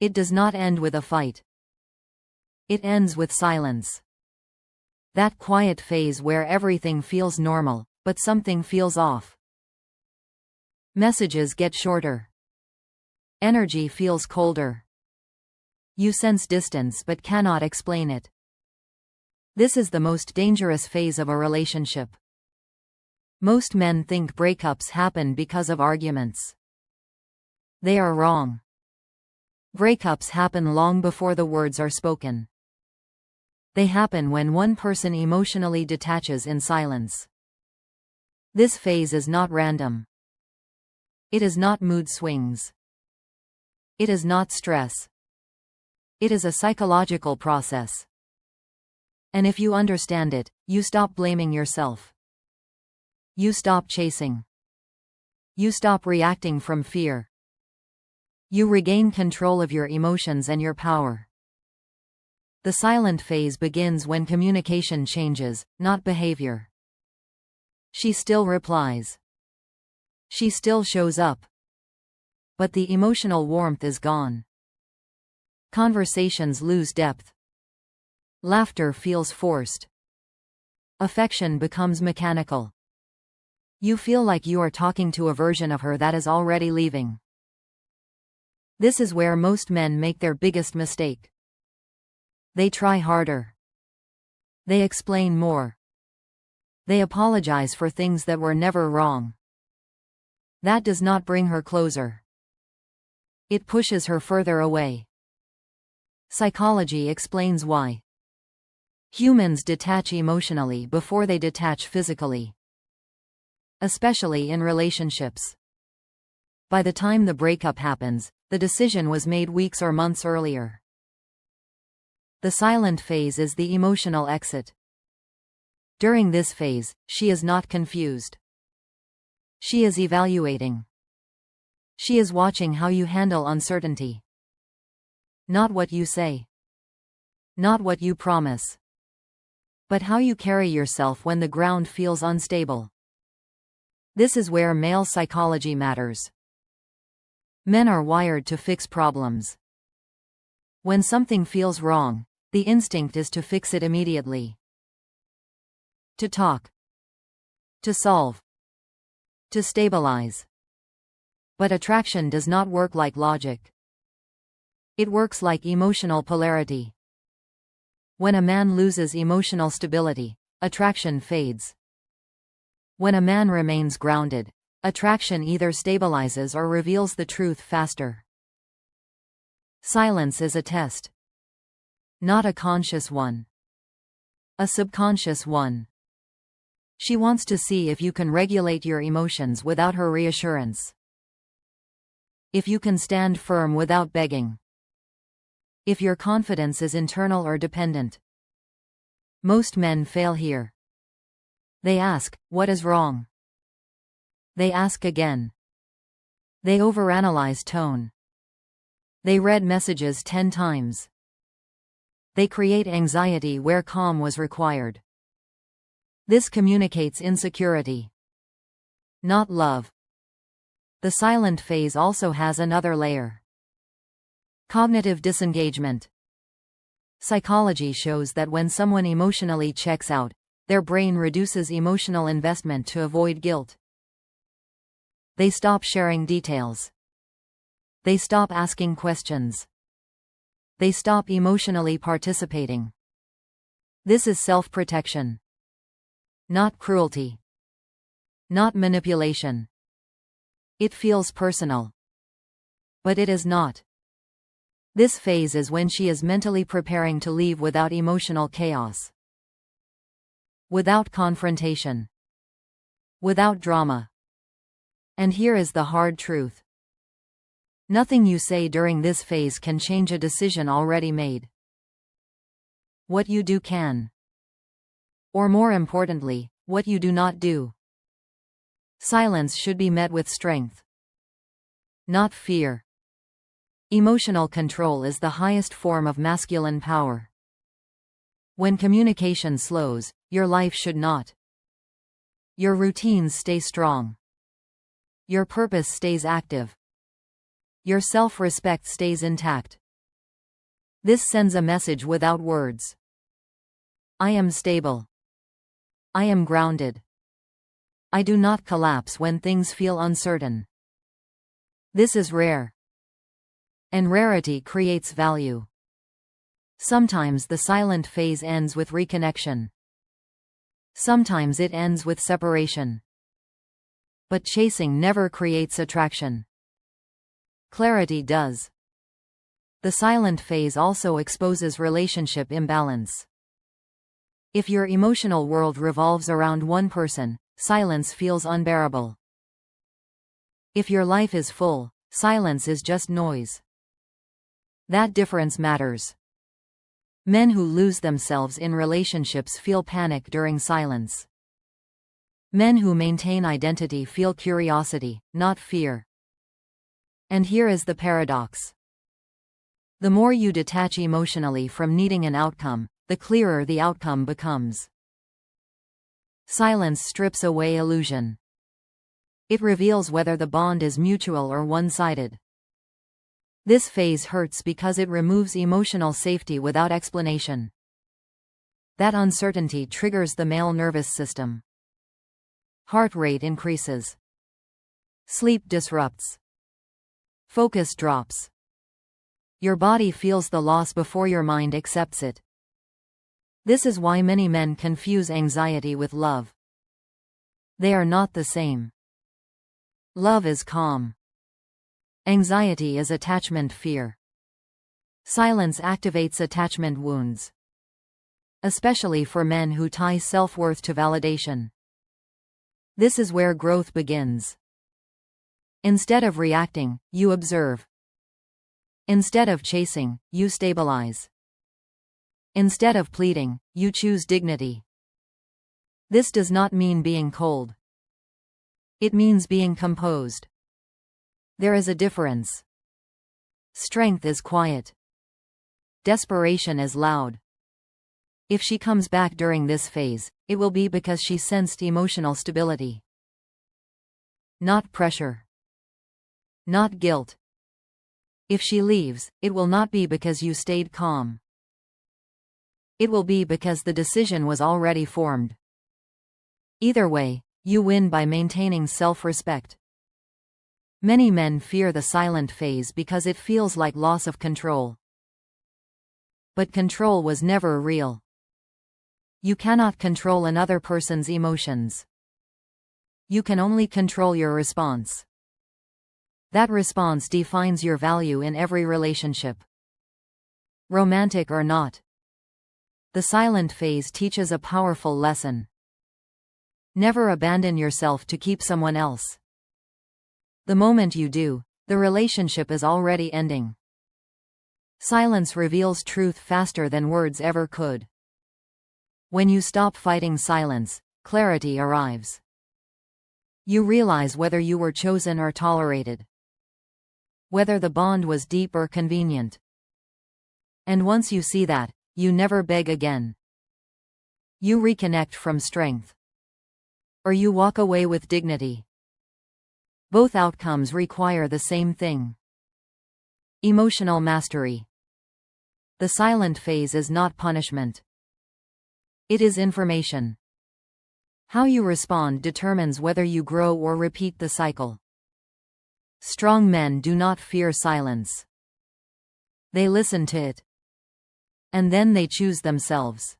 It does not end with a fight. It ends with silence. That quiet phase where everything feels normal, but something feels off. Messages get shorter. Energy feels colder. You sense distance but cannot explain it. This is the most dangerous phase of a relationship. Most men think breakups happen because of arguments. They are wrong. Breakups happen long before the words are spoken. They happen when one person emotionally detaches in silence. This phase is not random. It is not mood swings. It is not stress. It is a psychological process. And if you understand it, you stop blaming yourself. You stop chasing. You stop reacting from fear. You regain control of your emotions and your power. The silent phase begins when communication changes, not behavior. She still replies. She still shows up. But the emotional warmth is gone. Conversations lose depth. Laughter feels forced. Affection becomes mechanical. You feel like you are talking to a version of her that is already leaving. This is where most men make their biggest mistake. They try harder. They explain more. They apologize for things that were never wrong. That does not bring her closer. It pushes her further away. Psychology explains why. Humans detach emotionally before they detach physically. Especially in relationships. By the time the breakup happens, the decision was made weeks or months earlier. The silent phase is the emotional exit. During this phase, she is not confused. She is evaluating. She is watching how you handle uncertainty. Not what you say. Not what you promise. But how you carry yourself when the ground feels unstable. This is where male psychology matters. Men are wired to fix problems. When something feels wrong, the instinct is to fix it immediately. To talk. To solve. To stabilize. But attraction does not work like logic. It works like emotional polarity. When a man loses emotional stability, attraction fades. When a man remains grounded, attraction either stabilizes or reveals the truth faster. Silence is a test. Not a conscious one. A subconscious one. She wants to see if you can regulate your emotions without her reassurance. If you can stand firm without begging. If your confidence is internal or dependent. Most men fail here. They ask, "What is wrong?" They ask again. They overanalyze tone. They read messages 10 times. They create anxiety where calm was required. This communicates insecurity. Not love. The silent phase also has another layer. Cognitive disengagement. Psychology shows that when someone emotionally checks out, their brain reduces emotional investment to avoid guilt. They stop sharing details. They stop asking questions. They stop emotionally participating. This is self-protection. Not cruelty. Not manipulation. It feels personal. But it is not. This phase is when she is mentally preparing to leave without emotional chaos. Without confrontation. Without drama. And here is the hard truth. Nothing you say during this phase can change a decision already made. What you do can. Or more importantly, what you do not do. Silence should be met with strength. Not fear. Emotional control is the highest form of masculine power. When communication slows, your life should not. Your routines stay strong. Your purpose stays active. Your self-respect stays intact. This sends a message without words. I am stable. I am grounded. I do not collapse when things feel uncertain. This is rare. And rarity creates value. Sometimes the silent phase ends with reconnection. Sometimes it ends with separation. But chasing never creates attraction. Clarity does. The silent phase also exposes relationship imbalance. If your emotional world revolves around one person, silence feels unbearable. If your life is full, silence is just noise. That difference matters. Men who lose themselves in relationships feel panic during silence. Men who maintain identity feel curiosity, not fear. And here is the paradox. The more you detach emotionally from needing an outcome, the clearer the outcome becomes. Silence strips away illusion. It reveals whether the bond is mutual or one-sided. This phase hurts because it removes emotional safety without explanation. That uncertainty triggers the male nervous system. Heart rate increases. Sleep disrupts. Focus drops. Your body feels the loss before your mind accepts it. This is why many men confuse anxiety with love. They are not the same. Love is calm. Anxiety is attachment fear. Silence activates attachment wounds. Especially for men who tie self-worth to validation. This is where growth begins. Instead of reacting, you observe. Instead of chasing, you stabilize. Instead of pleading, you choose dignity. This does not mean being cold. It means being composed. There is a difference. Strength is quiet. Desperation is loud. If she comes back during this phase, it will be because she sensed emotional stability. Not pressure. Not guilt. If she leaves, it will not be because you stayed calm. It will be because the decision was already formed. Either way, you win by maintaining self-respect. Many men fear the silent phase because it feels like loss of control. But control was never real. You cannot control another person's emotions. You can only control your response. That response defines your value in every relationship. Romantic or not. The silent phase teaches a powerful lesson. Never abandon yourself to keep someone else. The moment you do, the relationship is already ending. Silence reveals truth faster than words ever could. When you stop fighting silence, clarity arrives. You realize whether you were chosen or tolerated. Whether the bond was deep or convenient. And once you see that, you never beg again. You reconnect from strength. Or you walk away with dignity. Both outcomes require the same thing. Emotional mastery. The silent phase is not punishment. It is information. How you respond determines whether you grow or repeat the cycle. Strong men do not fear silence. They listen to it. And then they choose themselves.